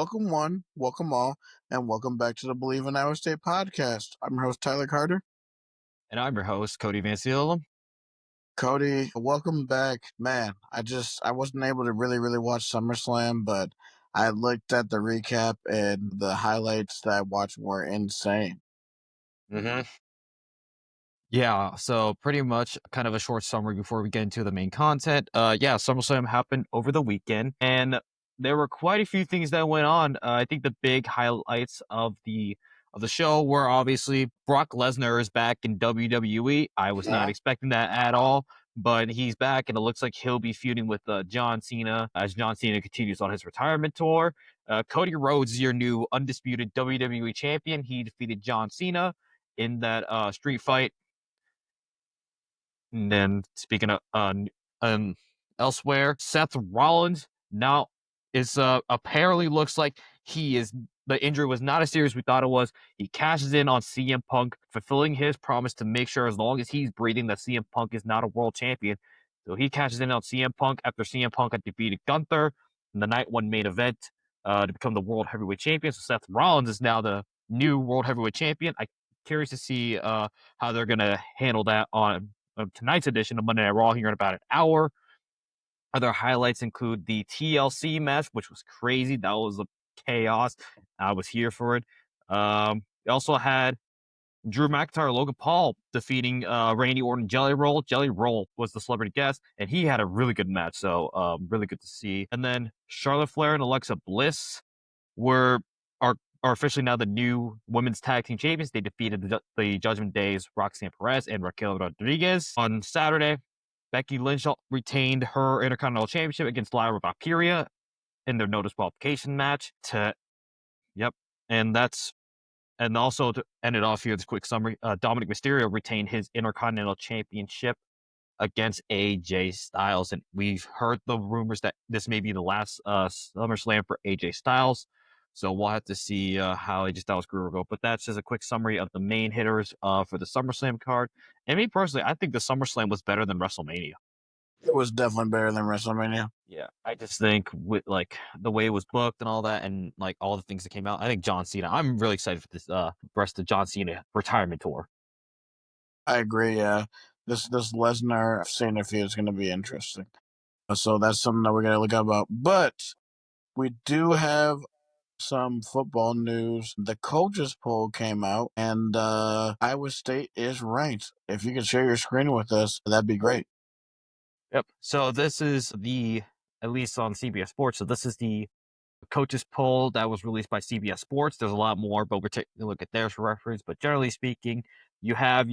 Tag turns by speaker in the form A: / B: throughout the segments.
A: welcome one, welcome all, and welcome back to the Bleav in Iowa State podcast. I'm your host, Tyler Carter.
B: And I'm your host, Cody Vansylalom.
A: Cody, welcome back. Man, I wasn't able to really watch SummerSlam, but I looked at the recap and the highlights that I watched were insane.
B: Mm-hmm. Yeah, so pretty much kind of a short summary before we get into the main content. SummerSlam happened over the weekend, and there were quite a few things that went on. I think the big highlights of the show were obviously Brock Lesnar is back in WWE. I was not expecting that at all, but he's back, and it looks like he'll be feuding with John Cena as John Cena continues on his retirement tour. Cody Rhodes is your new undisputed WWE champion. He defeated John Cena in that street fight. And then speaking of elsewhere, Seth Rollins now is apparently looks like the injury was not as serious as we thought it was. He cashes in on CM Punk, fulfilling his promise to make sure as long as he's breathing that CM Punk is not a world champion. So he cashes in on CM Punk after CM Punk had defeated Gunther in the night one main event to become the world heavyweight champion. So Seth Rollins is now the new world heavyweight champion. I'm curious to see how they're gonna handle that on tonight's edition of Monday Night Raw here in about an hour. Other highlights include the TLC match, which was crazy. That was a chaos. I was here for it. We also had Drew McIntyre, Logan Paul defeating Randy Orton, Jelly Roll. Jelly Roll was the celebrity guest, and he had a really good match. So really good to see. And then Charlotte Flair and Alexa Bliss were are are officially now the new women's tag team champions. They defeated the Judgment Day's Roxanne Perez and Raquel Rodriguez on Saturday. Becky Lynch retained her Intercontinental Championship against Lyra Valkyria in their no disqualification match. Yep, and also to end it off here, this quick summary: Dominic Mysterio retained his Intercontinental Championship against AJ Styles, and we've heard the rumors that this may be the last SummerSlam for AJ Styles. So we'll have to see how AJ Styles' career will go. But that's just a quick summary of the main hitters for the SummerSlam card. And me personally, I think the SummerSlam was better than WrestleMania.
A: It was definitely better than WrestleMania.
B: Yeah, I just think with like the way it was booked and all that, and like all the things that came out, I think John Cena. I'm really excited for this rest of John Cena retirement tour.
A: I agree. Yeah, this Lesnar Cena feud is going to be interesting. So that's something that we're going to look about. But we do have some football news. The coaches poll came out, and Iowa State is ranked. If you could share your screen with us, that'd be great.
B: Yep. So this is at least on CBS Sports. So this is the coaches poll that was released by CBS Sports. There's a lot more, but we're taking a look at theirs for reference. But generally speaking, you have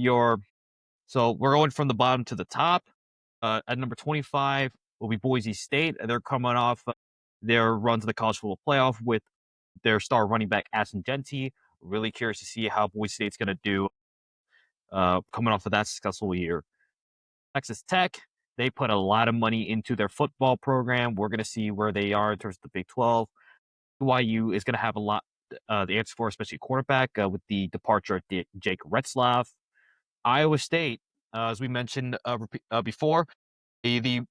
B: so we're going from the bottom to the top. At number 25 will be Boise State. They're coming off their run to the college football playoff with their star running back, Ashton Genty. Really curious to see how Boise State's going to do coming off of that successful year. Texas Tech, they put a lot of money into their football program. We're going to see where they are in terms of the Big 12. BYU is going to have a lot the answer for, especially quarterback with the departure of Jake Retzlaff. Iowa State, as we mentioned before, the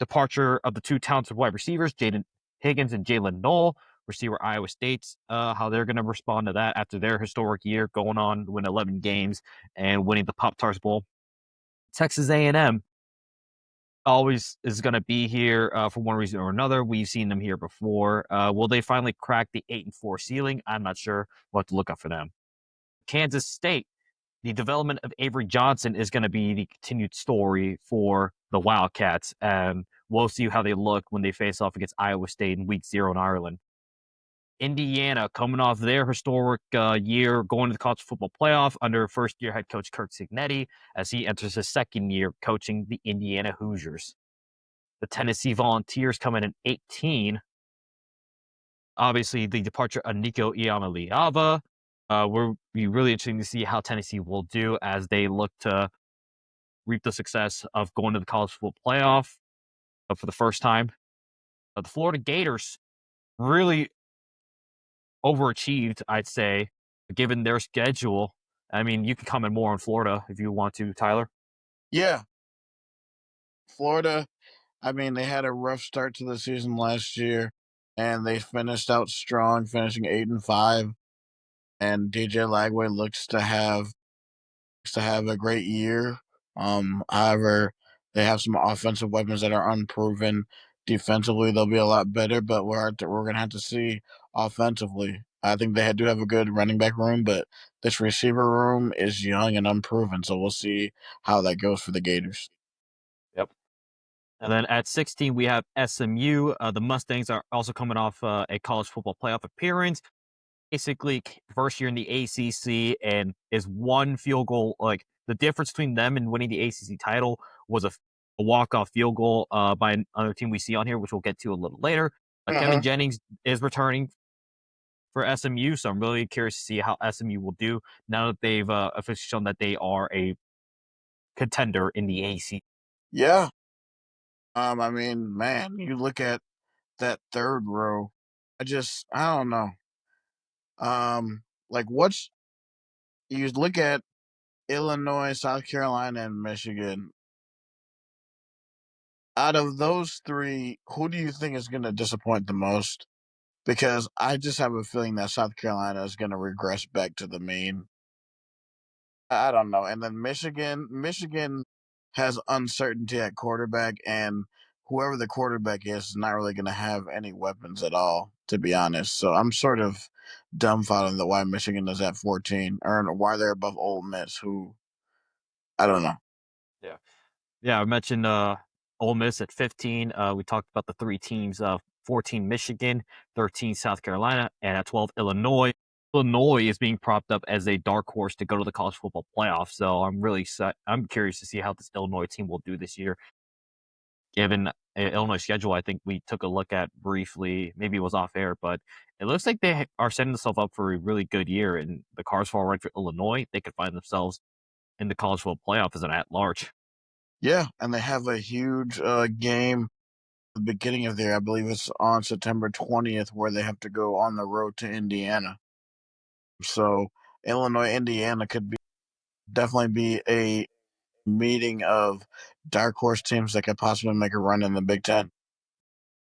B: departure of the two talented wide receivers, Jaden Higgins and Jalen Knoll. We'll see where Iowa State's how they're going to respond to that after their historic year, going on to win 11 games and winning the Pop-Tarts Bowl. Texas A&M always is going to be here for one reason or another. We've seen them here before. Will they finally crack the 8-4 ceiling? I'm not sure. We'll have to look up for them. Kansas State, the development of Avery Johnson is going to be the continued story for the Wildcats, and we'll see how they look when they face off against Iowa State in Week 0 in Ireland. Indiana, coming off their historic year, going to the college football playoff under first-year head coach Kurt Cignetti as he enters his second year coaching the Indiana Hoosiers. The Tennessee Volunteers come in at 18. Obviously, the departure of Nico Iamaleava. Will be really interesting to see how Tennessee will do as they look to reap the success of going to the college football playoff for the first time. The Florida Gators really overachieved, I'd say, given their schedule. I mean, you can comment more on Florida if you want to, Tyler.
A: Yeah, Florida. I mean, they had a rough start to the season last year, and they finished out strong, finishing 8-5. And DJ Lagway looks to have a great year. However, they have some offensive weapons that are unproven. Defensively, they'll be a lot better, but we're gonna have to see offensively. I think they do have a good running back room, but this receiver room is young and unproven. So we'll see how that goes for the Gators.
B: Yep. And then at 16, we have SMU. The Mustangs are also coming off a college football playoff appearance. Basically, first year in the ACC, and is one field goal. Like the difference between them and winning the ACC title was a walk-off field goal by another team we see on here, which we'll get to a little later. Kevin
A: Uh-huh.
B: Jennings is returning for SMU, so I'm really curious to see how SMU will do now that they've officially shown that they are a contender in the ACC.
A: Yeah. I mean, man, you look at that third row. I don't know. Like what's you look at Illinois, South Carolina, and Michigan. Out of those three, who do you think is going to disappoint the most? Because I just have a feeling that South Carolina is going to regress back to the mean. I don't know. And then Michigan has uncertainty at quarterback, and whoever the quarterback is not really going to have any weapons at all, to be honest. So I'm sort of dumbfounded that why Michigan is at 14, or why they're above Ole Miss, who I don't know.
B: Yeah. Yeah, I mentioned Ole Miss at 15. We talked about the three teams: 14 Michigan, 13 South Carolina, and at 12 Illinois. Illinois is being propped up as a dark horse to go to the college football playoff. So I'm curious to see how this Illinois team will do this year, given Illinois schedule. I think we took a look at briefly. Maybe it was off air, but it looks like they are setting themselves up for a really good year. And the cars fall right for Illinois. They could find themselves in the college football playoff as an at large.
A: Yeah, and they have a huge game at the beginning of the year. I believe it's on September 20th, where they have to go on the road to Indiana. So Illinois, Indiana could be definitely be a meeting of dark horse teams that could possibly make a run in the Big Ten.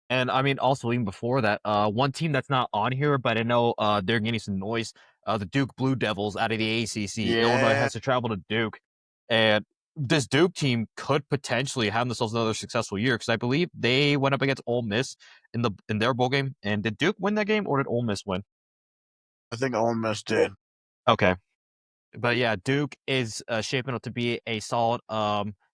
B: And I mean, also even before that, one team that's not on here, but I know they're getting some noise. The Duke Blue Devils out of the ACC. Illinois
A: Yeah,
B: has to travel to Duke, and this Duke team could potentially have themselves another successful year because I Bleav they went up against Ole Miss in their bowl game. And did Duke win that game or did Ole Miss win?
A: I think Ole Miss did.
B: Okay, but yeah, Duke is shaping up to be a solid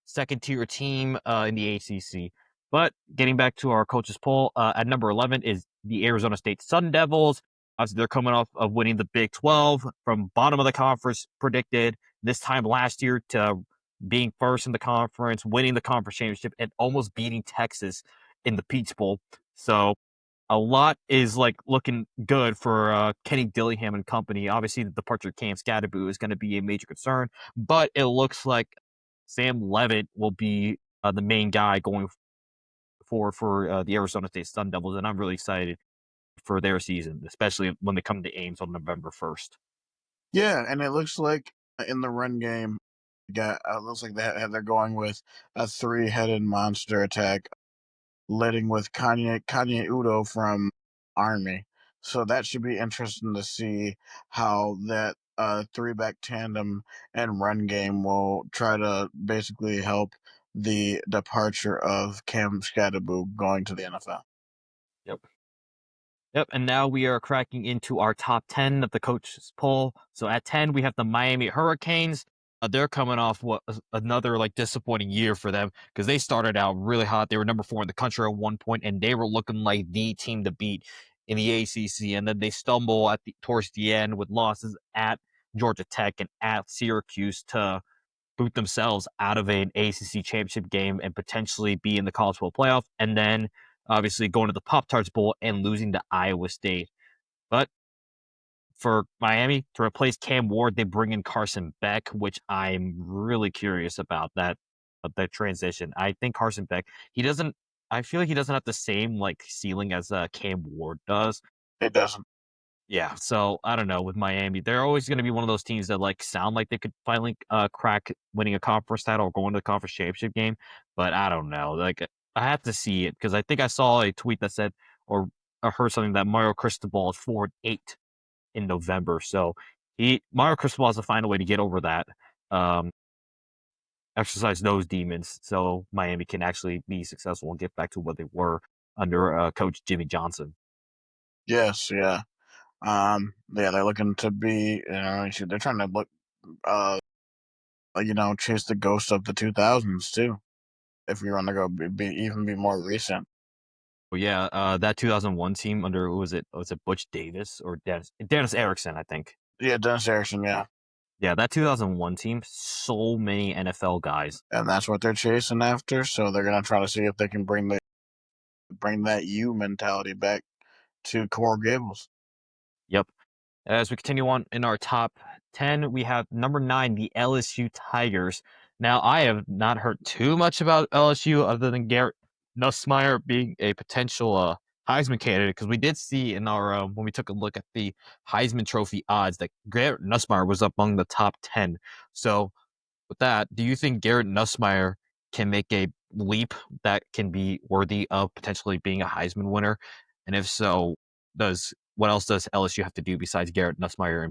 B: second tier team in the ACC. But getting back to our coaches poll, at number 11 is the Arizona State Sun Devils. Obviously, they're coming off of winning the Big 12 from bottom of the conference, predicted this time last year to being first in the conference, winning the conference championship, and almost beating Texas in the Peach Bowl. So a lot is like looking good for Kenny Dillingham and company. Obviously, the departure of Cam Scadaboo is going to be a major concern, but it looks like Sam Levitt will be the main guy going for the Arizona State Sun Devils, and I'm really excited for their season, especially when they come to Ames on November 1st.
A: Yeah, and it looks like in the run game, looks like they're going with a three-headed monster attack, leading with Kanye Udo from Army. So that should be interesting to see how that three back tandem and run game will try to basically help the departure of Cam Scadaboo going to the NFL.
B: Yep. Yep, and now we are cracking into our top 10 of the coaches poll. So at 10, we have the Miami Hurricanes. They're coming off another like disappointing year for them because they started out really hot. They were number 4 in the country at one point, and they were looking like the team to beat in the ACC. And then they stumble towards the end with losses at Georgia Tech and at Syracuse to boot themselves out of an ACC championship game and potentially be in the college football playoff. And then obviously going to the Pop Tarts Bowl and losing to Iowa State. But for Miami to replace Cam Ward, they bring in Carson Beck, which I'm really curious about that transition. I think Carson Beck, he doesn't. I feel like he doesn't have the same like ceiling as Cam Ward does.
A: It doesn't.
B: Yeah, so I don't know with Miami, they're always going to be one of those teams that like sound like they could finally crack winning a conference title or going to the conference championship game, but I don't know. Like I have to see it because I think I saw a tweet that said or heard something that Mario Cristobal is 4-8 in November. So Mario Cristobal has to find a way to get over that, um, exercise those demons, so Miami can actually be successful and get back to what they were under Coach Jimmy Johnson.
A: Yes, yeah. Yeah, they're looking to be, they're trying to look, uh, chase the ghost of the 2000s too. If you want to go even be more recent.
B: But yeah, that 2001 team under was it Butch Davis or Dennis Erickson, I think.
A: Yeah, Dennis Erickson, yeah.
B: Yeah, that 2001 team, so many NFL guys.
A: And that's what they're chasing after. So they're gonna try to see if they can bring that you mentality back to Coral Gables.
B: Yep. As we continue on in our top 10, we have number 9, the LSU Tigers. Now, I have not heard too much about LSU other than Garrett Nussmeier being a potential Heisman candidate, because we did see in our when we took a look at the Heisman Trophy odds that Garrett Nussmeier was among the top 10. So, with that, do you think Garrett Nussmeier can make a leap that can be worthy of potentially being a Heisman winner? And if so, does what else does LSU have to do besides Garrett Nussmeier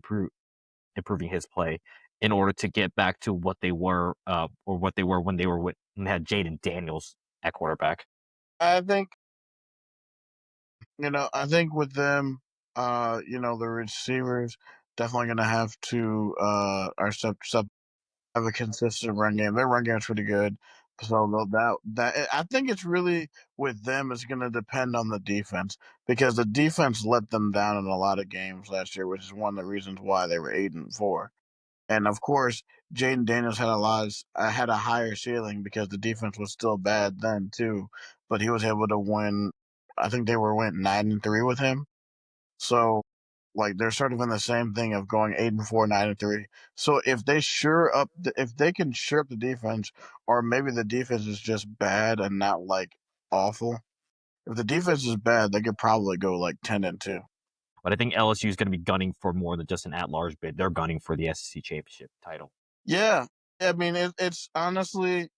B: improving his play in order to get back to what they were, or what they were when when they had Jaden Daniels at quarterback?
A: I think I think with them, the receivers definitely gonna have to are sub have a consistent run game. Their run game is pretty good. So that I think it's really with them it's going to depend on the defense because the defense let them down in a lot of games last year, which is one of the reasons why they were 8-4. And of course, Jaden Daniels had a higher ceiling because the defense was still bad then too, but he was able to win. I think they went 9-3 with him. So, like, they're sort of in the same thing of going 8-4, 9-3. So if they can shore up the defense, or maybe the defense is just bad and not like awful. If the defense is bad, they could probably go like 10-2.
B: But I think LSU is going to be gunning for more than just an at-large bid. They're gunning for the SEC championship title.
A: Yeah, I mean it's honestly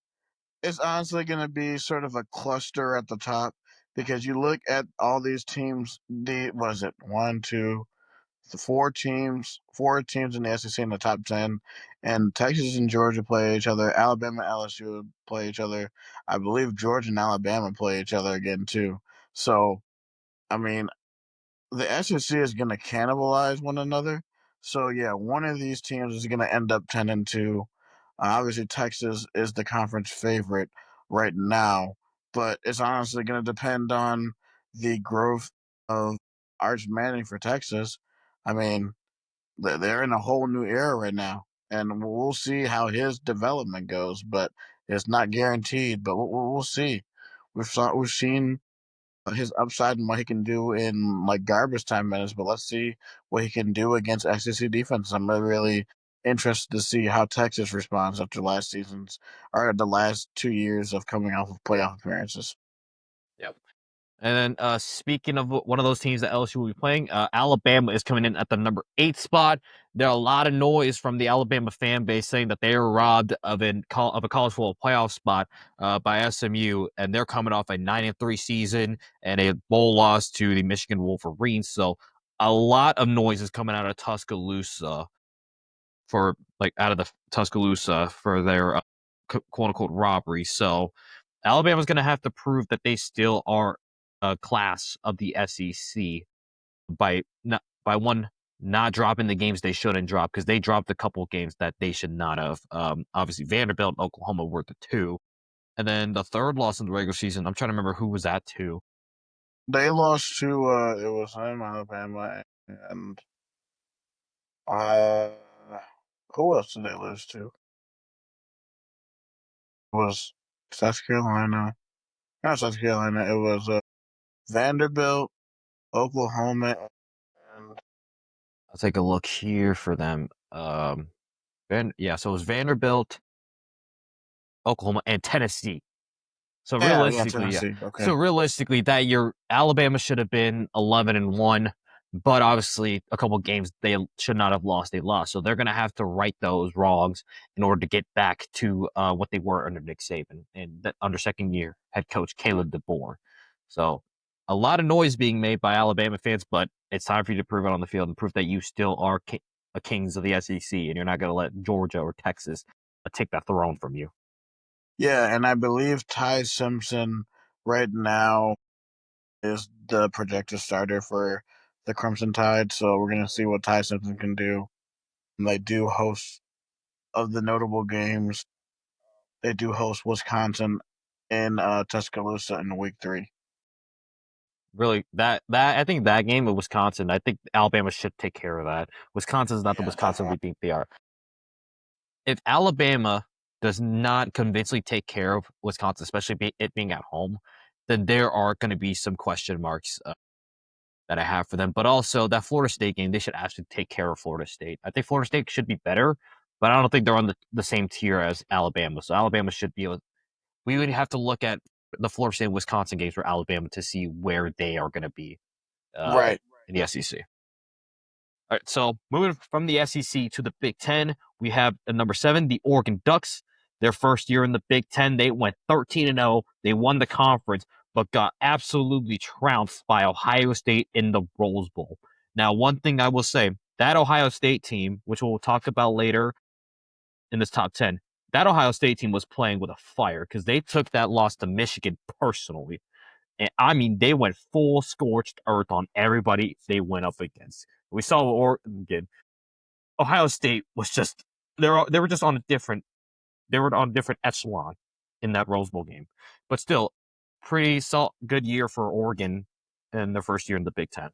A: going to be sort of a cluster at the top because you look at all these teams. The was it one, two, the four teams in the SEC in the top 10, and Texas and Georgia play each other. Alabama, LSU play each other. I believe Georgia and Alabama play each other again too. So I mean, the SEC is going to cannibalize one another. So yeah, one of these teams is going to end up 10-2. Obviously, Texas is the conference favorite right now, but it's honestly going to depend on the growth of Arch Manning for Texas. I mean, they're in a whole new era right now, and we'll see how his development goes. But it's not guaranteed. But we'll see. We've seen his upside and what he can do in like garbage time minutes. But let's see what he can do against SEC defense. I'm really interested to see how Texas responds after last season's or the last 2 years of coming off of playoff appearances.
B: Yep. And then, speaking of one of those teams that LSU will be playing, Alabama is coming in at the number 8 spot. There are a lot of noise from the Alabama fan base saying that they are robbed of of a college football playoff spot by SMU, and they're coming off a 9-3 season and a bowl loss to the Michigan Wolverines. So a lot of noise is coming out of Tuscaloosa out of the Tuscaloosa for their quote unquote robbery. So Alabama's going to have to prove that they still are a class of the SEC by one, not dropping the games they shouldn't drop, because they dropped a couple games that they should not have. Obviously Vanderbilt and Oklahoma were the two, and then the third loss in the regular season, I'm trying to remember who was that to.
A: They lost to it was in Alabama and uh who else did they lose to? It was South Carolina. Not South Carolina. It was Vanderbilt, Oklahoma, and
B: I'll take a look here for them. Yeah, so it was Vanderbilt, Oklahoma, and Tennessee. So
A: yeah,
B: realistically, yeah.
A: Tennessee.
B: So
A: Okay.
B: realistically, that year Alabama should have been 11-1, but obviously a couple games they should not have lost. They lost, so they're going to have to right those wrongs in order to get back to what they were under Nick Saban and under second year head coach Caleb DeBoer. So a lot of noise being made by Alabama fans, but it's time for you to prove it on the field and prove that you still are kings of the SEC, and you're not going to let Georgia or Texas take that throne from you.
A: Yeah, and I believe Ty Simpson right now is the projected starter for the Crimson Tide. So we're gonna see what Ty Simpson can do. And they do host of the notable games. They do host Wisconsin in Tuscaloosa in week 3.
B: Really, that I think that game with Wisconsin, I think Alabama should take care of that. Wisconsin's not the
A: Yeah,
B: Wisconsin
A: definitely.
B: we think they are. If Alabama does not convincingly take care of Wisconsin, especially it being at home, then there are going to be some question marks that I have for them. But also that Florida State game, they should actually take care of Florida State. I think Florida State should be better, but I don't think they're on the same tier as Alabama. So Alabama should be able. We would have to look at the Florida State and Wisconsin games for Alabama to see where they are going to be
A: Right.
B: in the SEC. All right, so moving from the SEC to the Big Ten, we have at number 7, the Oregon Ducks. Their first year in the Big Ten, they went 13-0. They won the conference, but got absolutely trounced by Ohio State in the Rose Bowl. Now, one thing I will say, that Ohio State team, which we'll talk about later in this top 10, that Ohio State team was playing with a fire because they took that loss to Michigan personally. And I mean, they went full scorched earth on everybody they went up against. We saw Oregon. Ohio State was just they were just on a different echelon in that Rose Bowl game. But still, pretty good year for Oregon in their first year in the Big Ten.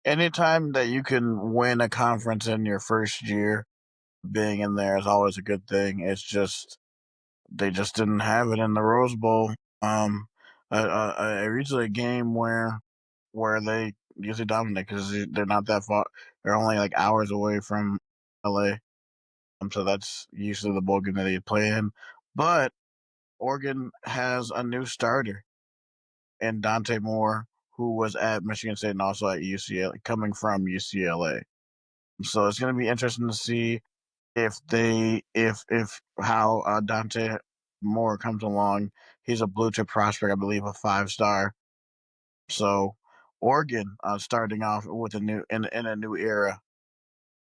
A: Anytime that you can win a conference in your first year, being in there is always a good thing. It's just they just didn't have it in the Rose Bowl. I reached a game where they usually dominate because they're not that far. They're only like hours away from LA. So that's usually the bowl game that they play in. But Oregon has a new starter in Dante Moore, who was at Michigan State and also at UCLA, coming from UCLA. So it's going to be interesting to see if how Dante Moore comes along. He's a blue chip prospect, I believe, a 5-star. So Oregon starting off with in a new era.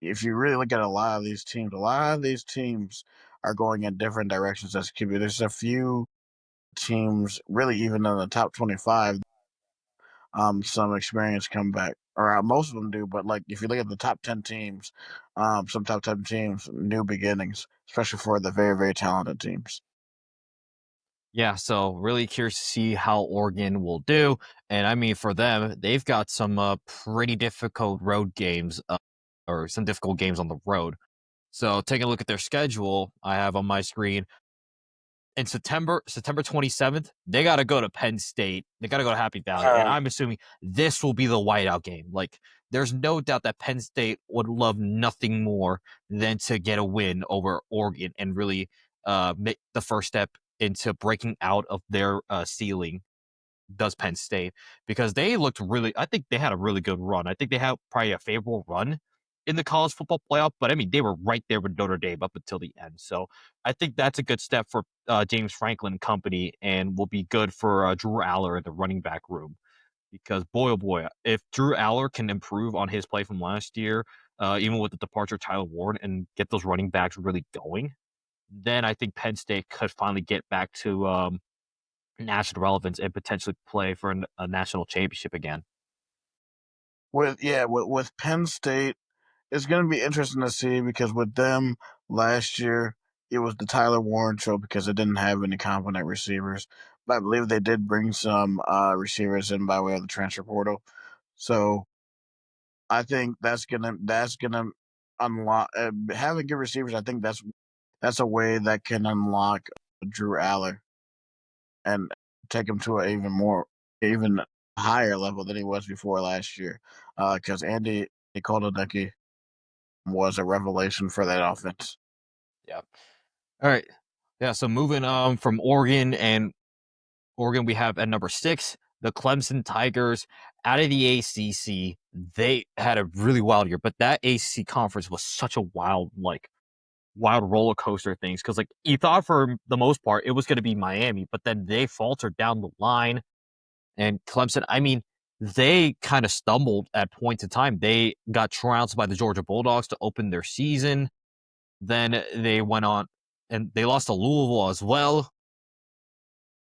A: If you really look at a lot of these teams are going in different directions as QB. There's a few teams, really even in the top 25, some experience come back. Or most of them do, but like if you look at the top 10 teams, some top 10 teams, new beginnings, especially for the very, very talented teams.
B: Yeah, so really curious to see how Oregon will do. And I mean, for them, they've got some pretty difficult road games, or some difficult games on the road. So taking a look at their schedule, I have on my screen in September 27th, they got to go to Penn State. They got to go to Happy Valley. And
A: Uh,
B: I'm assuming this will be the whiteout game. Like, there's no doubt that Penn State would love nothing more than to get a win over Oregon and really make the first step into breaking out of their ceiling, does Penn State, because they looked really, I think they had a really good run. I think they had probably a favorable run in the college football playoff, but I mean, they were right there with Notre Dame up until the end. So I think that's a good step for James Franklin and company, and will be good for Drew Aller in the running back room. Because boy, oh boy, if Drew Aller can improve on his play from last year, even with the departure of Tyler Ward, and get those running backs really going, then I think Penn State could finally get back to national relevance and potentially play for a national championship again.
A: with Penn State, it's going to be interesting to see because with them last year, it was the Tyler Warren show because it didn't have any competent receivers. But I believe they did bring some receivers in by way of the transfer portal. So I think that's gonna unlock having good receivers. I think that's a way that can unlock Drew Aller and take him to an even higher level than he was before last year. Because Andy Nicoledecki was a revelation for that offense.
B: Yeah. All right. Yeah. So moving from Oregon, we have at number 6 the Clemson Tigers out of the ACC. They had a really wild year, but that ACC conference was such a wild roller coaster things, because like you thought for the most part it was going to be Miami, but then they faltered down the line. And Clemson, I mean, they kind of stumbled at points in time. They got trounced by the Georgia Bulldogs to open their season. Then they went on and they lost to Louisville as well.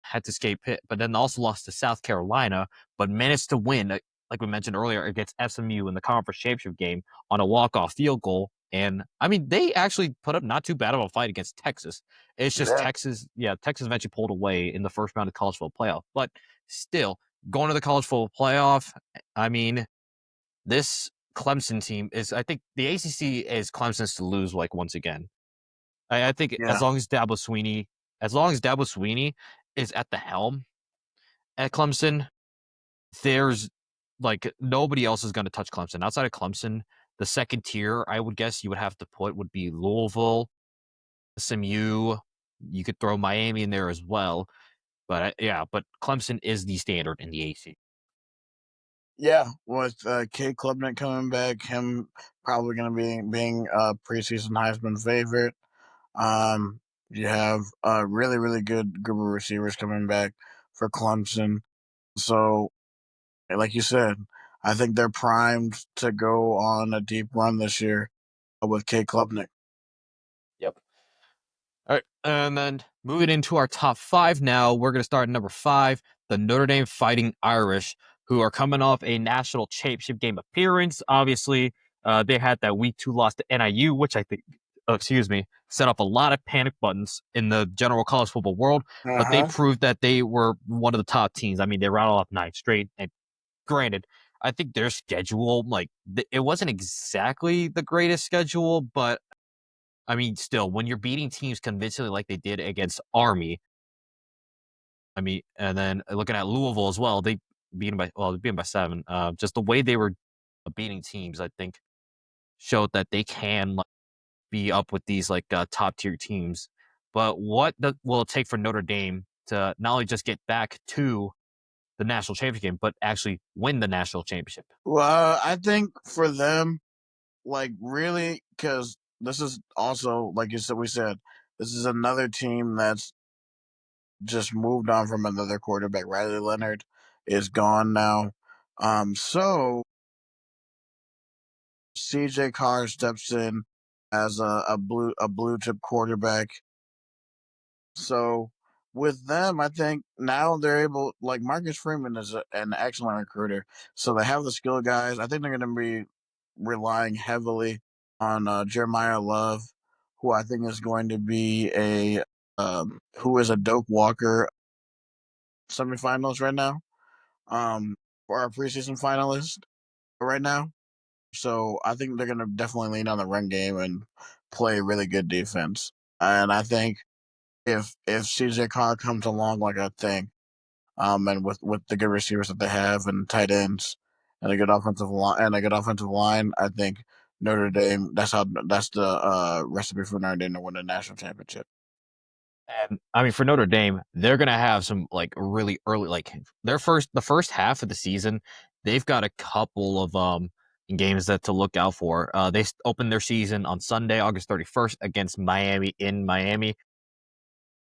B: Had to escape Pitt, but then also lost to South Carolina, but managed to win, like we mentioned earlier, against SMU in the conference championship game on a walk-off field goal. And I mean, they actually put up not too bad of a fight against Texas. It's just
A: Yeah,
B: Texas, yeah, Texas eventually pulled away in the first round of college football playoff. But still, going to the college football playoff, I mean, this Clemson team is, I think the ACC is Clemson's to lose, like, once again. I think
A: yeah,
B: as long as Dabo Sweeney is at the helm at Clemson, there's like nobody else is going to touch Clemson. Outside of Clemson, the second tier I would guess you would have to put would be Louisville, SMU. You could throw Miami in there as well, but yeah, but Clemson is the standard in the AC.
A: yeah. With Kate Klubnik coming back, him probably going to be being a preseason Heisman favorite. Um, you have a really, really good group of receivers coming back for Clemson. So, like you said, I think they're primed to go on a deep run this year with Kate Klubnik.
B: Yep. All right, and then moving into our top five now, we're going to start at number five, the Notre Dame Fighting Irish, who are coming off a national championship game appearance. Obviously, they had that week 2 loss to NIU, which I think, set off a lot of panic buttons in the general college football world.
A: Uh
B: But they
A: huh.
B: proved that they were one of the top teams. I mean, they rattled off 9 straight. And granted, I think their schedule, like, it wasn't exactly the greatest schedule, but I mean, still, when you're beating teams convincingly like they did against Army, I mean, and then looking at Louisville as well, they beat them by 7. Just the way they were beating teams, I think, showed that they can, like, be up with these, like, top tier teams. But will it take for Notre Dame to not only just get back to the national championship game, but actually win the national championship?
A: Well, I think for them, like really, because this is also like you said, we said this is another team that's just moved on from another quarterback. Riley Leonard is gone now. So CJ Carr steps in as a blue chip quarterback. So with them, I think now they're able, like Marcus Freeman is an excellent recruiter. So they have the skill guys. I think they're going to be relying heavily on Jeremiah Love, who I think is going to be who is a Doak Walker semifinals right now. For our preseason finalist right now. So I think they're going to definitely lean on the run game and play really good defense. And I think if CJ Carr comes along like I think, and with the good receivers that they have and tight ends and a good offensive line, I think Notre Dame. That's the recipe for Notre Dame to win the national championship.
B: And I mean, for Notre Dame, they're gonna have some, like, really early, like, the first half of the season. They've got a couple of games that to look out for. They open their season on Sunday, August 31st, against Miami in Miami.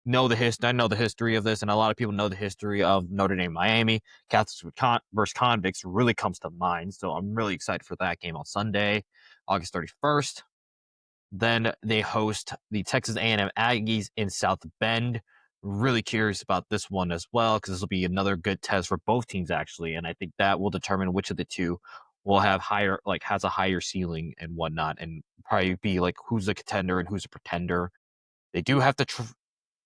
B: I know the history of this, and a lot of people know the history of Notre Dame Miami. Catholics versus convicts really comes to mind, so I'm really excited for that game on Sunday, August 31st. Then they host the Texas A&M Aggies in South Bend. Really curious about this one as well, because this will be another good test for both teams, actually, and I think that will determine which of the two will have has a higher ceiling and whatnot, and probably be like who's a contender and who's a pretender. They do have to,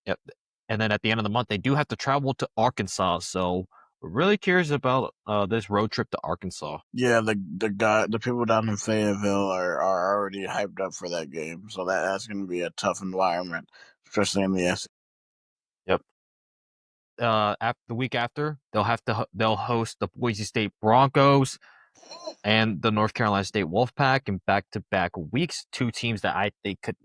B: yep. And then at the end of the month, they do have to travel to Arkansas. So we're really curious about this road trip to Arkansas.
A: Yeah, the people down in Fayetteville are already hyped up for that game. So that's going to be a tough environment, especially in the S.
B: Yep. After the week after, they'll host the Boise State Broncos and the North Carolina State Wolfpack in back-to-back weeks. Two teams that I think could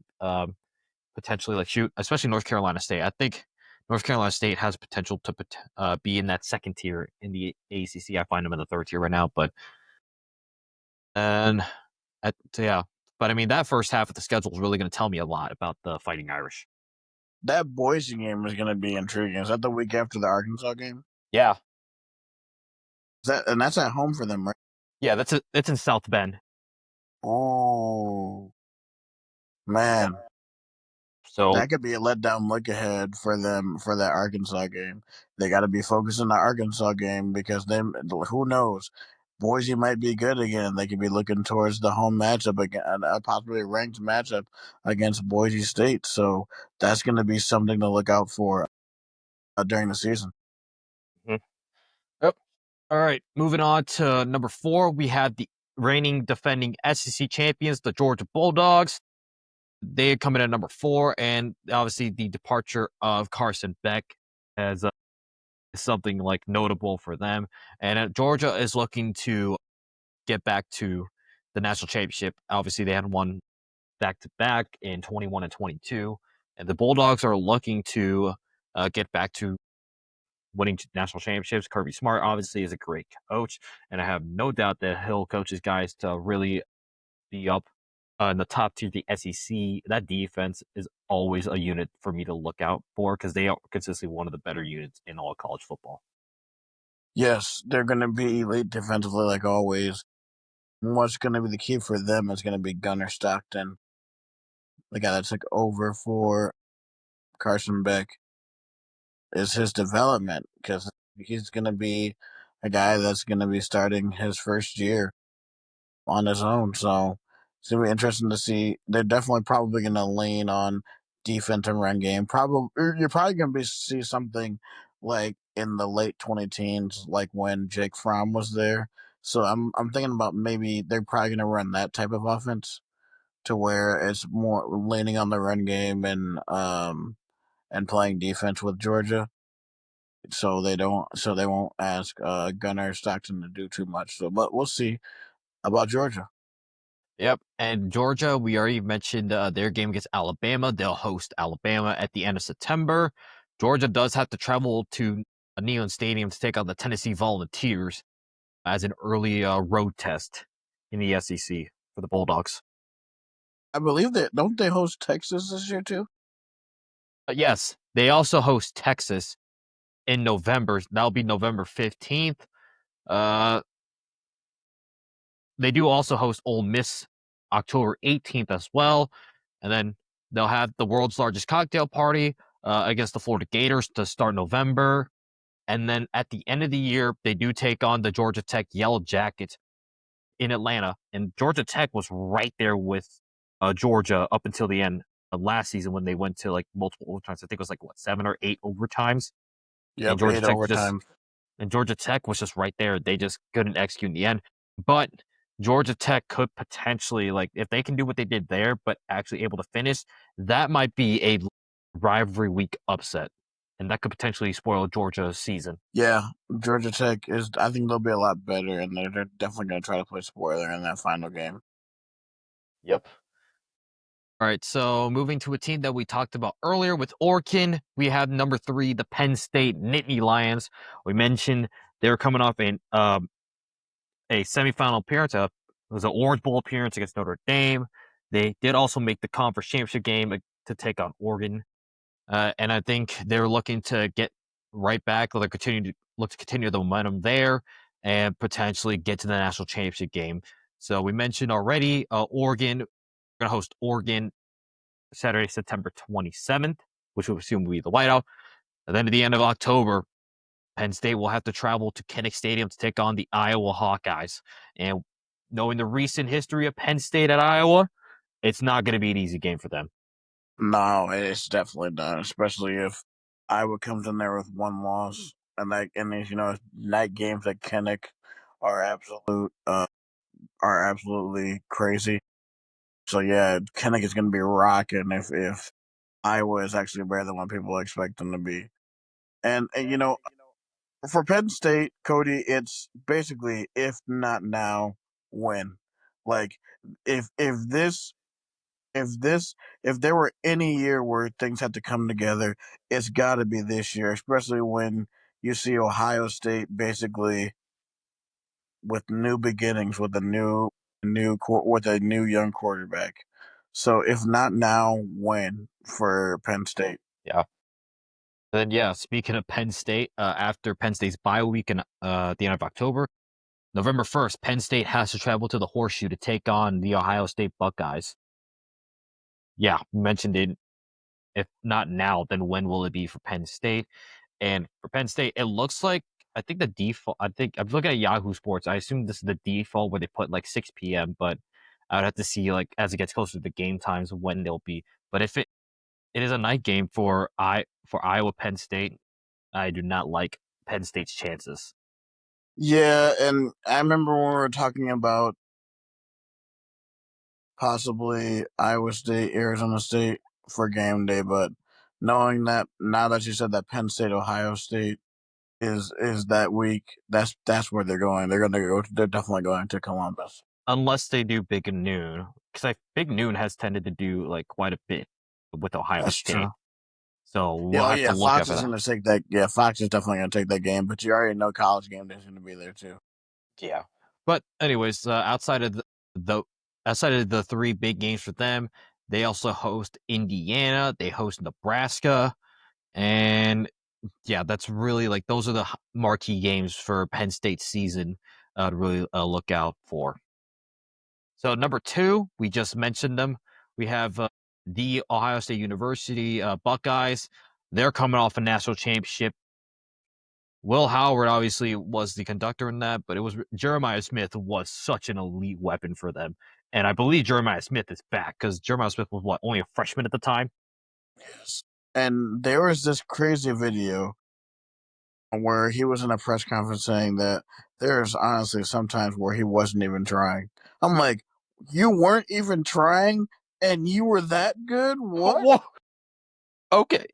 B: potentially, like, shoot, especially North Carolina State. I think North Carolina State has potential to be in that second tier in the ACC. I find them in the third tier right now, but and yeah. But I mean, that first half of the schedule is really going to tell me a lot about the Fighting Irish.
A: That Boise game is going to be intriguing. Is that the week after the Arkansas game?
B: Yeah,
A: That's at home for them, right?
B: Yeah, that's in South Bend.
A: Oh man,
B: So
A: that could be a letdown look ahead for them for that Arkansas game. They got to be focused on the Arkansas game because then who knows? Boise might be good again. They could be looking towards the home matchup again, a possibly ranked matchup against Boise State. So that's going to be something to look out for during the season.
B: mhm. Yep. All right, moving on to number 4, we have the reigning defending SEC champions, the Georgia Bulldogs. They come in at number 4, and obviously the departure of Carson Beck has something like notable for them. And Georgia is looking to get back to the national championship. Obviously, they had won back to back in 21 and 22, and the Bulldogs are looking to get back to winning national championships. Kirby Smart obviously is a great coach, and I have no doubt that he'll coach his guys to really be up in the top tier of the SEC. That defense is always a unit for me to look out for because they are consistently one of the better units in all of college football.
A: Yes, they're going to be elite defensively like always. What's going to be the key for them is going to be Gunnar Stockton, the guy that took over for Carson Beck, is his development because he's going to be a guy that's going to be starting his first year on his own. So it's going to be interesting to see. They're definitely probably going to lean on defense and run game. Probably you're probably going to be see something like in the late 20 teens, like when Jake Fromm was there. So I'm thinking about maybe they're probably going to run that type of offense to where it's more leaning on the run game and playing defense with Georgia. So they won't ask Gunnar Stockton to do too much. So but we'll see about Georgia.
B: Yep. And Georgia, we already mentioned their game against Alabama. They'll host Alabama at the end of September. Georgia does have to travel to a Neyland Stadium to take on the Tennessee Volunteers as an early road test in the SEC for the Bulldogs.
A: I believe that don't they host Texas this year too?
B: Yes, they also host Texas in November. That'll be November 15th. Uh, they do also host Ole Miss October 18th as well. And then they'll have the world's largest cocktail party against the Florida Gators to start November. And then at the end of the year, they do take on the Georgia Tech Yellow Jackets in Atlanta. And Georgia Tech was right there with Georgia up until the end of last season when they went to like multiple overtimes. I think it was like what 7 or 8 overtimes. And
A: Yep, 8 overtime.
B: Georgia Tech was just right there. They just couldn't execute in the end. But Georgia Tech could potentially, like, if they can do what they did there, but actually able to finish, that might be a rivalry week upset. And that could potentially spoil Georgia's season.
A: Yeah, Georgia Tech is. I think they'll be a lot better, and they're definitely going to try to play spoiler in that final game.
B: Yep. All right, so moving to a team that we talked about earlier with Oregon, we have number 3, the Penn State Nittany Lions. We mentioned they're coming off a semifinal appearance. It was an Orange Bowl appearance against Notre Dame. They did also make the conference championship game to take on Oregon, and I think they're looking to get right back. They're look to continue the momentum there and potentially get to the national championship game. So we mentioned already, Oregon. We're gonna host Oregon Saturday, September 27th, which we assume will be the whiteout. And then at the end of October, Penn State will have to travel to Kinnick Stadium to take on the Iowa Hawkeyes. And knowing the recent history of Penn State at Iowa, it's not going to be an easy game for them.
A: No, it's definitely not, especially if Iowa comes in there with one loss, and these night games at Kinnick are absolutely crazy. So yeah, Kinnick is going to be rocking if Iowa is actually better than what people expect them to be. And for Penn State, Cody, it's basically if not now, when. Like if this if there were any year where things had to come together, it's got to be this year, especially when you see Ohio State basically with new beginnings with with a new young quarterback. So if not now, when for Penn State?
B: Yeah. Then yeah, speaking of Penn State, after Penn State's bye week in at the end of October, November 1st, Penn State has to travel to the Horseshoe to take on the Ohio State Buckeyes. Yeah, mentioned it. If not now, then when will it be for Penn State? And for Penn State, it looks like I think the default. I think I'm looking at Yahoo Sports. I assume this is the default where they put like 6 p.m. But I would have to see like as it gets closer to the game times when they'll be. But if it is a night game for Iowa Penn State, I do not like Penn State's chances.
A: Yeah, and I remember when we were talking about possibly Iowa State, Arizona State for game day, but knowing that now that you said that Penn State, Ohio State is that week, that's where they're going. They're gonna go. They're definitely going to Columbus.
B: Unless they do Big and Noon, because Big Noon has tended to do like quite a bit with Ohio
A: That's
B: State.
A: true.
B: So
A: Yeah,
B: we'll
A: oh
B: have to
A: yeah,
B: look
A: Fox
B: at
A: is
B: that.
A: gonna take that. Yeah, Fox is definitely gonna take that game. But you already know College Game Day is gonna be there too.
B: Yeah. But anyways, the outside of the three big games for them, they also host Indiana, they host Nebraska, and yeah, that's really like those are the marquee games for Penn State season to really look out for. So number two, we just mentioned them. We have the Ohio State University Buckeyes. They're coming off a national championship. Will Howard obviously was the conductor in that, but it was Jeremiah Smith was such an elite weapon for them. And I believe Jeremiah Smith is back because Jeremiah Smith was what, only a freshman at the time?
A: Yes. And there was this crazy video where he was in a press conference saying that there's honestly sometimes where he wasn't even trying. I'm like, you weren't even trying, and you were that good? What?
B: Whoa. Okay.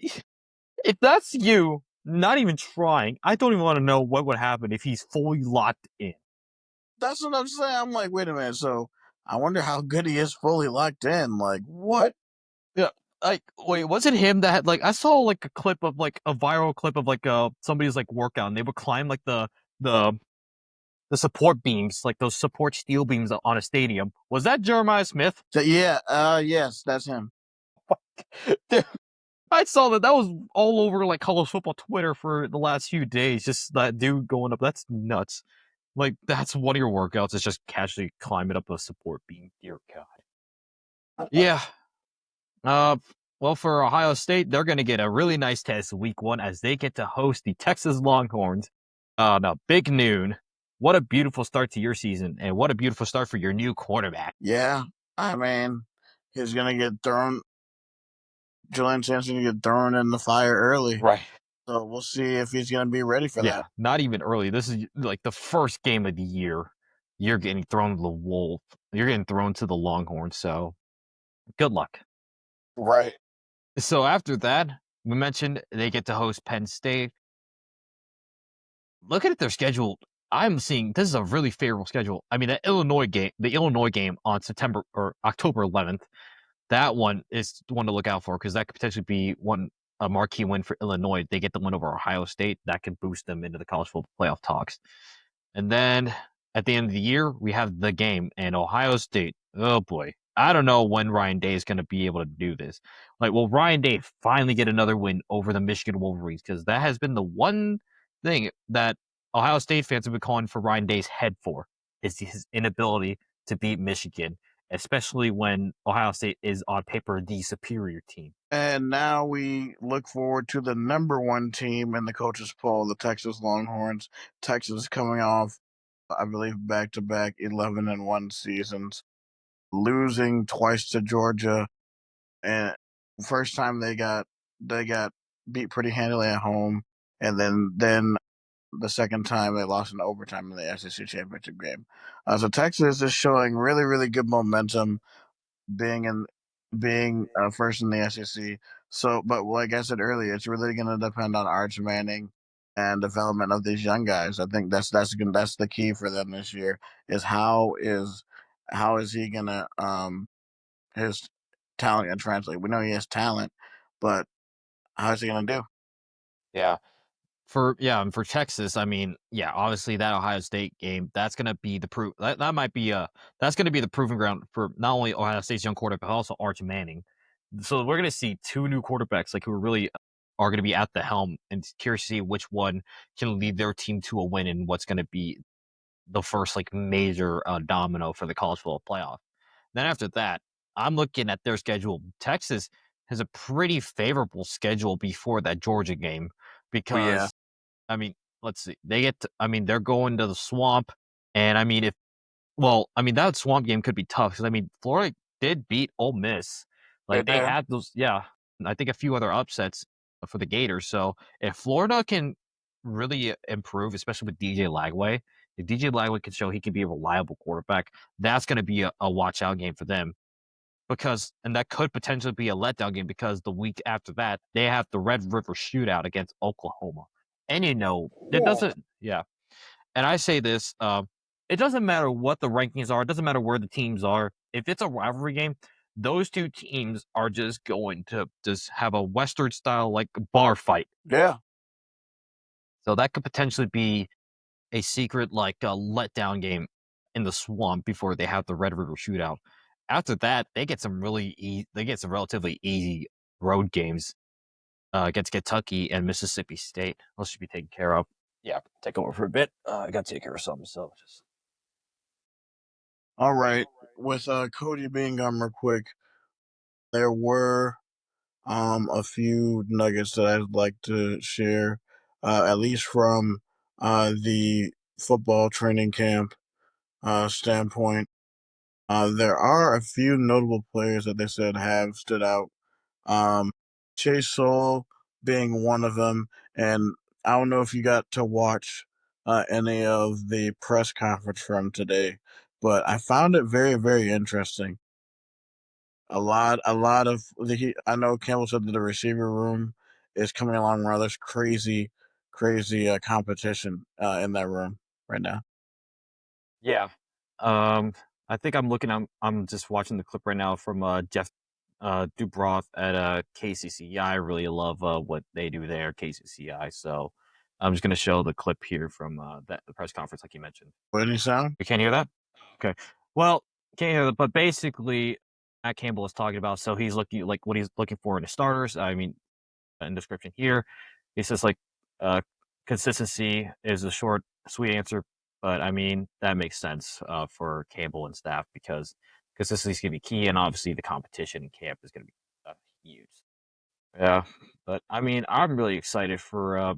B: If that's you, not even trying, I don't even want to know what would happen if he's fully locked in.
A: That's what I'm saying. I'm like, wait a minute. So I wonder how good he is fully locked in. Like, what?
B: Yeah. Like, wait, was it him that had like I saw like a clip of like a viral clip of like somebody's like workout and they would climb like the the support beams, like those support steel beams on a stadium. Was that Jeremiah Smith?
A: So yeah, yes, that's him.
B: Dude, I saw that. That was all over like college football Twitter for the last few days. Just that dude going up. That's nuts. Like that's one of your workouts. Is just casually climbing up a support beam. Dear God. Yeah. Uh. Well, for Ohio State, they're going to get a really nice test week one as they get to host the Texas Longhorns. No, big noon. What a beautiful start to your season, and what a beautiful start for your new quarterback.
A: Yeah, I mean, he's gonna get thrown. Julian Sampson gonna get thrown in the fire early.
B: Right.
A: So we'll see if he's gonna be ready for
B: Yeah,
A: that.
B: not even early. This is like the first game of the year. You're getting thrown to the wolf. You're getting thrown to the Longhorn. So good luck.
A: Right.
B: So after that, we mentioned they get to host Penn State. Looking at their schedule, I'm seeing this is a really favorable schedule. I mean, the Illinois game on September or October 11th, that one is one to look out for because that could potentially be a marquee win for Illinois. They get the win over Ohio State. That could boost them into the college football playoff talks. And then at the end of the year, we have the game and Ohio State. Oh boy. I don't know when Ryan Day is going to be able to do this. Like, will Ryan Day finally get another win over the Michigan Wolverines? Because that has been the one thing that Ohio State fans have been calling for Ryan Day's head for is his inability to beat Michigan, especially when Ohio State is on paper the superior team.
A: And now we look forward to the number one team in the coaches poll, the Texas Longhorns. Texas coming off, I believe, back to back 11-1 seasons, losing twice to Georgia, and first time they got beat pretty handily at home, and then the second time they lost in overtime in the SEC championship game. So Texas is showing really really good momentum, being in being first in the SEC. So, but like I said earlier, it's really going to depend on Arch Manning and development of these young guys. I think that's the key for them this year. Is how is he going to his talent going to translate? We know he has talent, but how is he going to do?
B: Yeah. And for Texas, I mean, yeah, obviously that Ohio State game, that's gonna be the proof that might be that's gonna be the proving ground for not only Ohio State's young quarterback, but also Arch Manning. So we're gonna see two new quarterbacks like who are really are going to be at the helm, and curious to see which one can lead their team to a win and what's going to be the first like major domino for the college football playoff. Then after that, I'm looking at their schedule. Texas has a pretty favorable schedule before that Georgia game
A: Oh yeah,
B: because I mean, let's see, I mean, they're going to the swamp, and I mean, if well, I mean, that swamp game could be tough because I mean, Florida did beat Ole Miss.
A: they
B: Like they
A: did.
B: had those, yeah. I think a few other upsets for the Gators. So if Florida can really improve, especially with DJ Lagway, if DJ Lagway can show he can be a reliable quarterback, that's going to be a watch out game for them. Because and that could potentially be a letdown game because the week after that they have the Red River Shootout against Oklahoma, and it doesn't. Yeah, and I say this, it doesn't matter what the rankings are, it doesn't matter where the teams are. If it's a rivalry game, those two teams are just going to just have a Western style like bar fight.
A: Yeah,
B: So that could potentially be a secret like a letdown game in the swamp before they have the Red River Shootout. After that, they get some relatively easy road games against Kentucky and Mississippi State. Those should be taken care of. Yeah, take over for a bit. I got to take care of something, so just
A: all right. With Cody being gone real quick, there were a few nuggets that I'd like to share, at least from the football training camp standpoint. There are a few notable players that they said have stood out. Um, Chase Soul being one of them, and I don't know if you got to watch any of the press conference from today, but I found it very, very interesting. A lot of I know Campbell said that the receiver room is coming along well. There's crazy, crazy competition in that room right now.
B: yeah. Um, I think I'm just watching the clip right now from Jeff Dubroff at KCCI. I really love what they do there, KCCI. So I'm just gonna show the clip here from that the press conference, like you mentioned.
A: Any sound?
B: You can't hear that? Okay. Well, can't hear that, but basically, Matt Campbell is talking about. So he's looking like what he's looking for in his starters. I mean, in description here. He says like uh, consistency is a short, sweet answer, but I mean that makes sense for Campbell and staff because consistency is going to be key, and obviously the competition in camp is going to be huge. Yeah, but I mean, I'm really excited for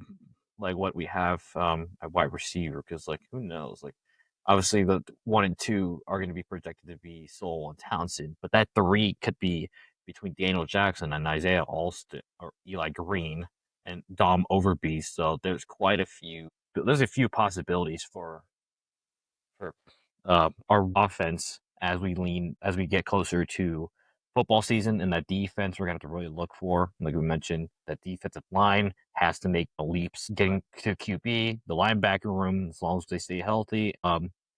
B: like what we have at wide receiver because like who knows, like obviously the 1 and 2 are going to be projected to be Sowell and Townsend, but that 3 could be between Daniel Jackson and Isaiah Alston or Eli Green and Dom Overby. So there's a few possibilities for our offense as we get closer to football season, and that defense we're gonna have to really look for. Like we mentioned, that defensive line has to make the leaps getting to QB, the linebacker room as long as they stay healthy.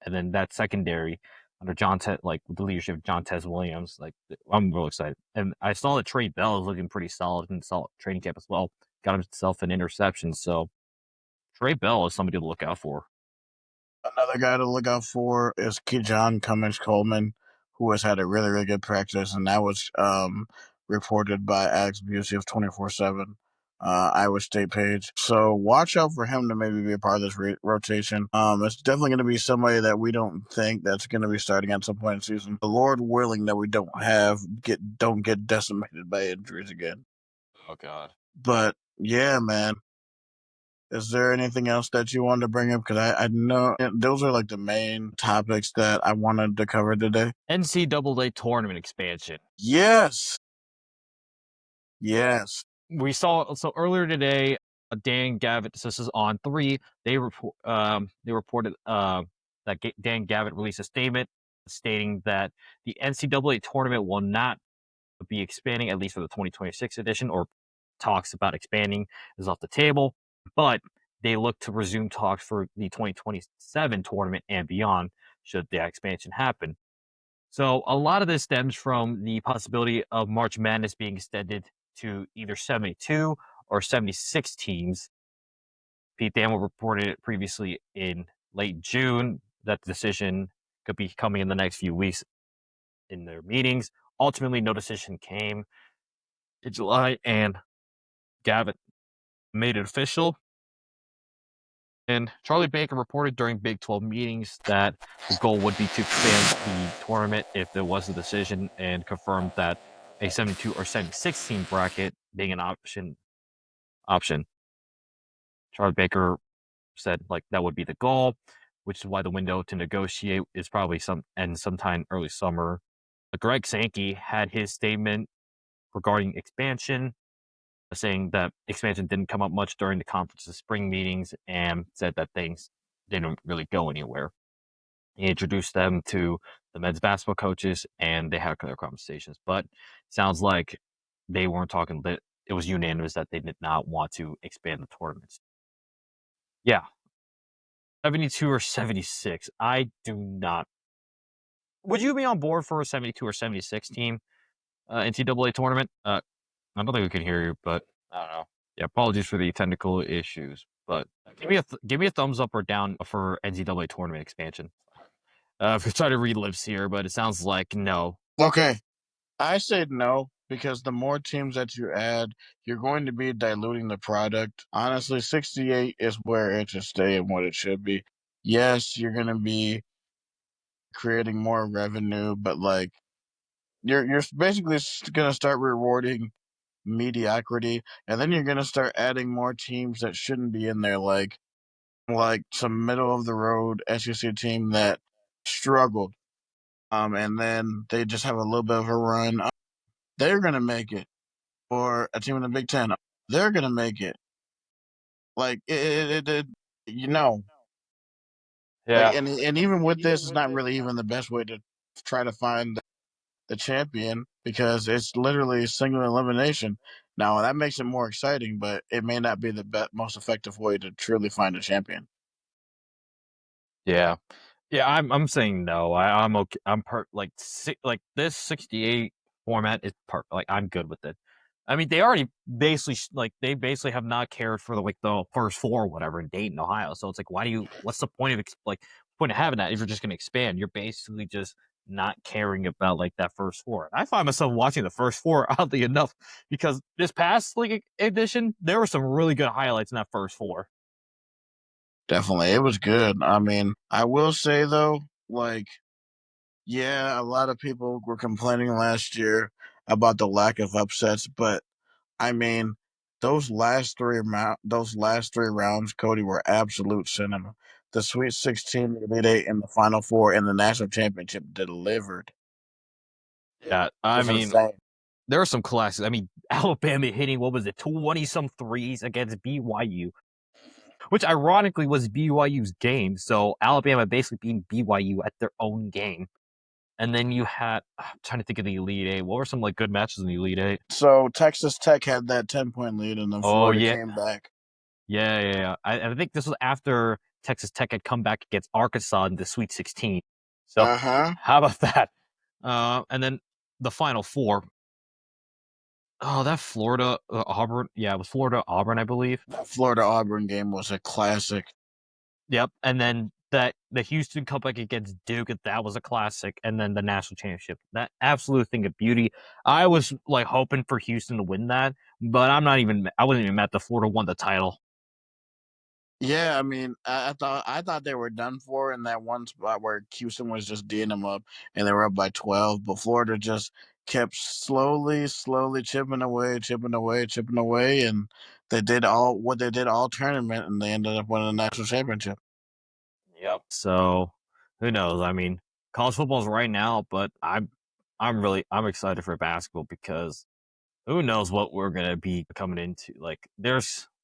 B: And then that secondary under like with the leadership of John Tez Williams, like I'm real excited. And I saw that Trey Bell is looking pretty solid in solid training camp as well. Got himself an interception, so Trey Bell is somebody to look out for.
A: Another guy to look out for is John Cummings Coleman, who has had a really, really good practice, and that was reported by Alex Busey of 24/7, Iowa State page. So watch out for him to maybe be a part of this rotation. It's definitely going to be somebody that we don't think that's going to be starting at some point in the season. The Lord willing that we don't get decimated by injuries again.
B: Oh God.
A: But yeah, man, is there anything else that you wanted to bring up? Because I know those are like the main topics that I wanted to cover today.
B: NCAA tournament expansion.
A: Yes. Yes.
B: We saw so earlier today, Dan Gavitt. So this is on 3. They reported that Dan Gavitt released a statement stating that the NCAA tournament will not be expanding at least for the 2026 edition, or talks about expanding is off the table. But they look to resume talks for the 2027 tournament and beyond should the expansion happen. So a lot of this stems from the possibility of March Madness being extended to either 72 or 76 teams. Pete Thamel reported it previously in late June that the decision could be coming in the next few weeks in their meetings. Ultimately, no decision came in July, and Gavitt made it official. And Charlie Baker reported during Big 12 meetings that the goal would be to expand the tournament if there was a decision, and confirmed that a 72 or 76 team bracket being an option. Charlie Baker said like that would be the goal, which is why the window to negotiate is probably sometime early summer. Greg Sankey had his statement regarding expansion, saying that expansion didn't come up much during the conference's spring meetings, and said that things didn't really go anywhere. He introduced them to the men's basketball coaches, and they had their conversations. But sounds like they weren't talking. That it was unanimous that they did not want to expand the tournaments. Yeah, 72 or 76. I do not. Would you be on board for a 72 or 76 team NCAA tournament? I don't think we can hear you, but I don't know. Yeah, apologies for the technical issues, but give me a thumbs up or down for NCAA tournament expansion. If we try to read lips here, but it sounds like no.
A: Okay, I said no because the more teams that you add, you're going to be diluting the product. Honestly, 68 is where it should stay and what it should be. Yes, you're going to be creating more revenue, but like you're basically going to start rewarding mediocrity, and then you're going to start adding more teams that shouldn't be in there, like some middle of the road SEC team that struggled, and then they just have a little bit of a run. They're going to make it, or a team in the Big Ten, they're going to make it. Like you know, like
B: Yeah,
A: and even with this, it's not really even the best way to try to find the champion because it's literally single elimination. Now that makes it more exciting, but it may not be the most effective way to truly find a champion.
B: yeah. Yeah, I'm saying no. I'm okay. Like this 68 format is like I'm good with it. I mean, they already basically they basically have not cared for the first four or whatever in Dayton, Ohio. So it's like, why do you? What's the point of point of having that if you're just going to expand? You're basically just not caring about like that first four. I find myself watching the first four oddly enough because this past league edition there were some really good highlights in that first four.
A: Definitely, it was good. I mean, I will say though, like, yeah, a lot of people were complaining last year about the lack of upsets, but I mean, those last three rounds, Cody, were absolute cinema. The Sweet 16, the Elite Eight, and the Final Four, and the national championship delivered.
B: Yeah,
A: It
B: I
A: was
B: mean,
A: insane.
B: there are some classics. I mean, Alabama hitting what was it, 20 some threes against BYU, which ironically was BYU's game. So Alabama basically beating BYU at their own game. And then you had I'm trying to think of the Elite Eight. What were some like good matches in the Elite Eight?
A: So Texas Tech had that 10-point lead, and then
B: Oh
A: Florida
B: yeah,
A: came back.
B: yeah. I think this was after Texas Tech had come back against Arkansas in the Sweet 16. So
A: Uh-huh.
B: how about that? And then the Final Four. Oh, that Florida Auburn. Yeah, it was Florida Auburn, I believe.
A: That Florida Auburn game was a classic.
B: Yep, and then that the Houston comeback against Duke, that was a classic, and then the national championship, that absolute thing of beauty. I was like hoping for Houston to win that, but I wasn't even mad that Florida won the title.
A: Yeah, I mean, I thought they were done for in that one spot where Houston was just D'ing them up, and they were up by 12, but Florida just kept slowly chipping away, chipping away, and they did all what they did all tournament, and they ended up winning the national championship.
B: Yep. So who knows? I mean, college football's right now, but I'm excited for basketball because who knows what we're gonna be coming into. Like,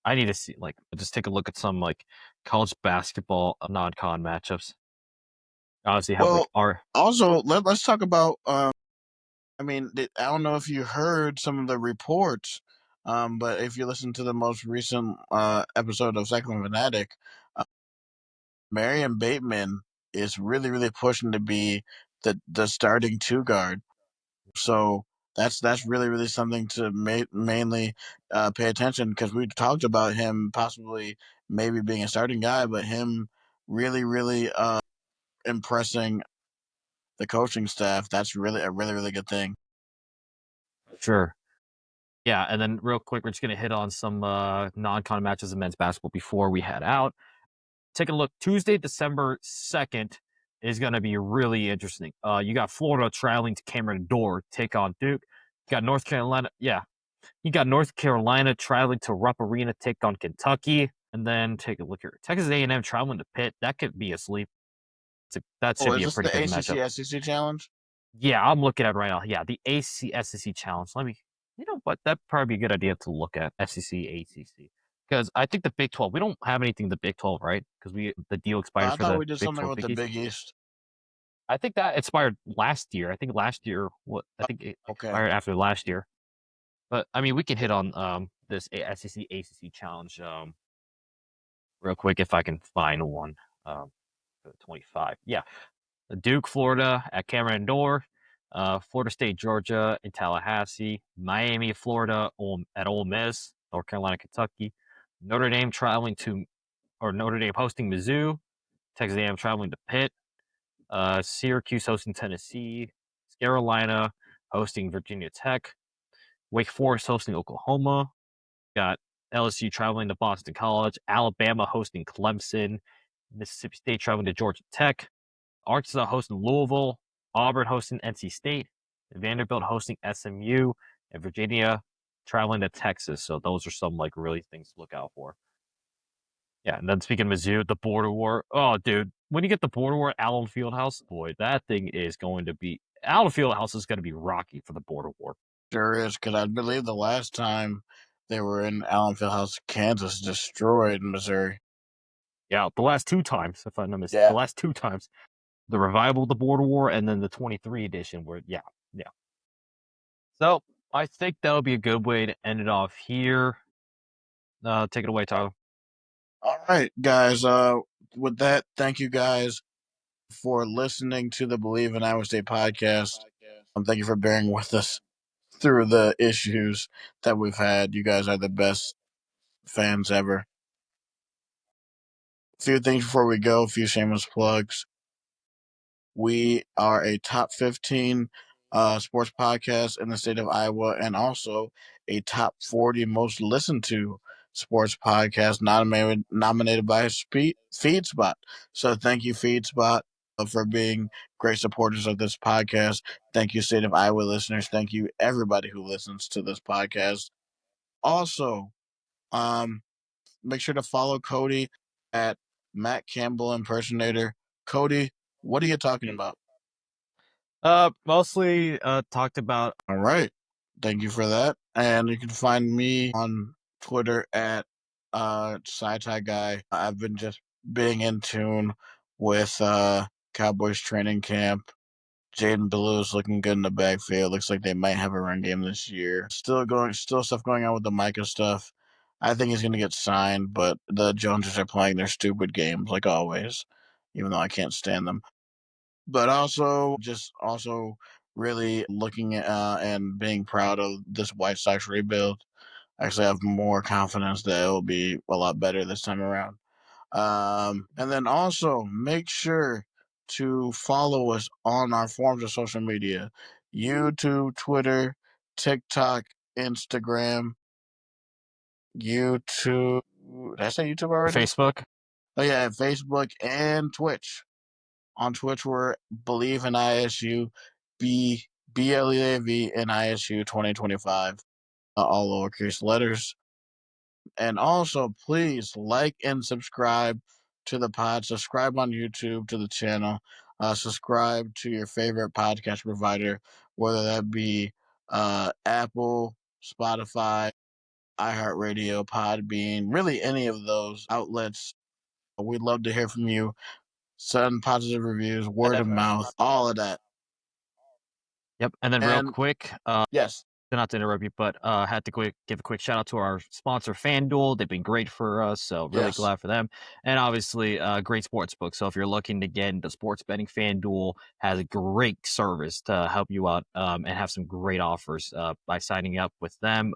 B: I need to see just take a look at some like college basketball non-con matchups. Obviously, have like
A: Well,
B: our
A: also let's talk about. I mean, I don't know if you heard some of the reports, but if you listen to the most recent episode of Cycling Fanatic, uh, Marion Bateman is really pushing to be the starting two guard. So that's really something to mainly pay attention because we talked about him possibly maybe being a starting guy, but him really impressing the coaching staff. That's really a really good thing.
B: sure. Yeah, and then real quick, we're just gonna hit on some non-con matches of men's basketball before we head out. Take a look. Tuesday, December 2nd is gonna be really interesting. You got Florida traveling to Cameron Door, take on Duke. You got North Carolina, yeah. You got North Carolina traveling to Rupp Arena, take on Kentucky, and then take a look here. Texas A&M traveling to Pitt. That could be a sleep. That
A: Oh,
B: should
A: is
B: be a
A: this
B: pretty
A: the
B: good
A: ACC
B: matchup.
A: SEC challenge?
B: Yeah, I'm looking at it right now. Yeah, the ACC challenge. Let me, you know what? That'd probably be a good idea to look at SEC, ACC. Because I think the Big 12, we don't have anything in the Big 12, right? Because the deal expires
A: I
B: for
A: thought
B: the
A: we did
B: Big
A: something
B: 12
A: with the
B: Big East.
A: Big East.
B: I think that expired last year. I think last year, what? I think it
A: Okay.
B: expired after last year. But I mean, we can hit on this SEC, ACC challenge real quick if I can find one for the 25. Yeah, Duke, Florida at Cameron Indoor, Florida State, Georgia in Tallahassee, Miami, Florida at Ole Miss, North Carolina, Kentucky, Notre Dame traveling to, or Notre Dame hosting Mizzou, Texas A&M traveling to Pitt, Syracuse hosting Tennessee, Carolina hosting Virginia Tech, Wake Forest hosting Oklahoma, got LSU traveling to Boston College, Alabama hosting Clemson, Mississippi State traveling to Georgia Tech, Arkansas hosting Louisville, Auburn hosting NC State, Vanderbilt hosting SMU, and Virginia traveling to Texas. So those are some like really things to look out for. Yeah, and then speaking of Mizzou, the border war. Oh, dude, when you get the border war at Allen Fieldhouse, boy, that thing is going to be Allen Fieldhouse is going to be rocky for the border war.
A: Sure is, because I believe the last time they were in Allen Fieldhouse, Kansas destroyed Missouri.
B: Yeah, the last two times, if I'm not mistaken, the
A: Yeah.
B: last two times, the revival of the border war, and then the 23 edition, where yeah. So I think that'll be a good way to end it off here. Take it away, Tyler.
A: All right, guys. With that, thank you guys for listening to the Bleav in Iowa State podcast. Thank you for bearing with us through the issues that we've had. You guys are the best fans ever. A few things before we go, a few shameless plugs. We are a top 15 sports podcast in the state of Iowa and also a top 40 most listened to sports podcast nominated by FeedSpot. So thank you, FeedSpot, for being great supporters of this podcast. Thank you, state of Iowa listeners. Thank you, everybody who listens to this podcast. Also, um, make sure to follow Cody at Matt Campbell Impersonator. Cody, what are you talking about?
B: Mostly talked about
A: All right. Thank you for that. And you can find me on Twitter at SciTi Guy. I've been just being in tune with Cowboys training camp. Jaden Blue's looking good in the backfield. Looks like they might have a run game this year. Still stuff going on with the Micah stuff. I think he's gonna get signed, but the Joneses are playing their stupid games like always, even though I can't stand them. But also really looking at and being proud of this White Sox rebuild. Actually, I have more confidence that it will be a lot better this time around. And then also make sure to follow us on our forms of social media: YouTube, Twitter, TikTok, Instagram, YouTube. Did I say YouTube already?
B: Facebook.
A: Oh yeah, Facebook and Twitch. On Twitch, we're Bleav in ISU, Bleav in ISU 2025, all lowercase letters. And also, please like and subscribe to the pod. Subscribe on YouTube to the channel. Subscribe to your favorite podcast provider, whether that be Apple, Spotify, iHeartRadio, Podbean, really any of those outlets. We'd love to hear from you. Send positive reviews, word of mouth, all of that.
B: Yep. And then real
A: And
B: quick,
A: yes,
B: not to interrupt you, but had to give a quick shout out to our sponsor, FanDuel. They've been great for us, so really
A: yes,
B: glad for them. And obviously, great sports book. So if you're looking to get into sports betting, FanDuel has a great service to help you out and have some great offers by signing up with them.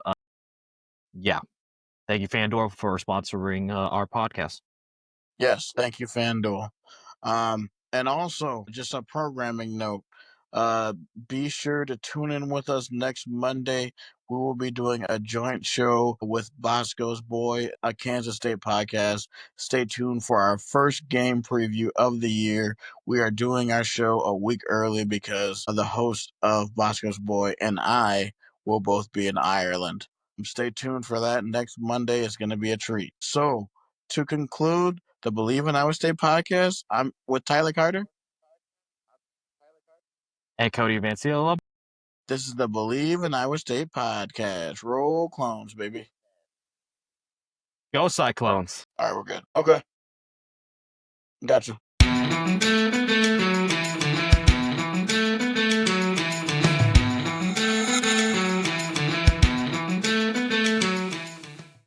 B: Yeah, thank you, FanDuel, for sponsoring our podcast.
A: yes. Thank you, FanDuel. And also, just a programming note. Be sure to tune in with us next Monday. We will be doing a joint show with Bosco's Boy, a Kansas State podcast. Stay tuned for our first game preview of the year. We are doing our show a week early because the host of Bosco's Boy and I will both be in Ireland. Stay tuned for that. Next Monday is going to be a treat. So, to conclude the Bleav in Iowa State podcast, I'm with Tyler Carter.
B: And Cody Vansylalom.
A: This is the Bleav in Iowa State podcast. Roll clones, baby.
B: Go Cyclones.
A: All right, we're good. Okay. Gotcha.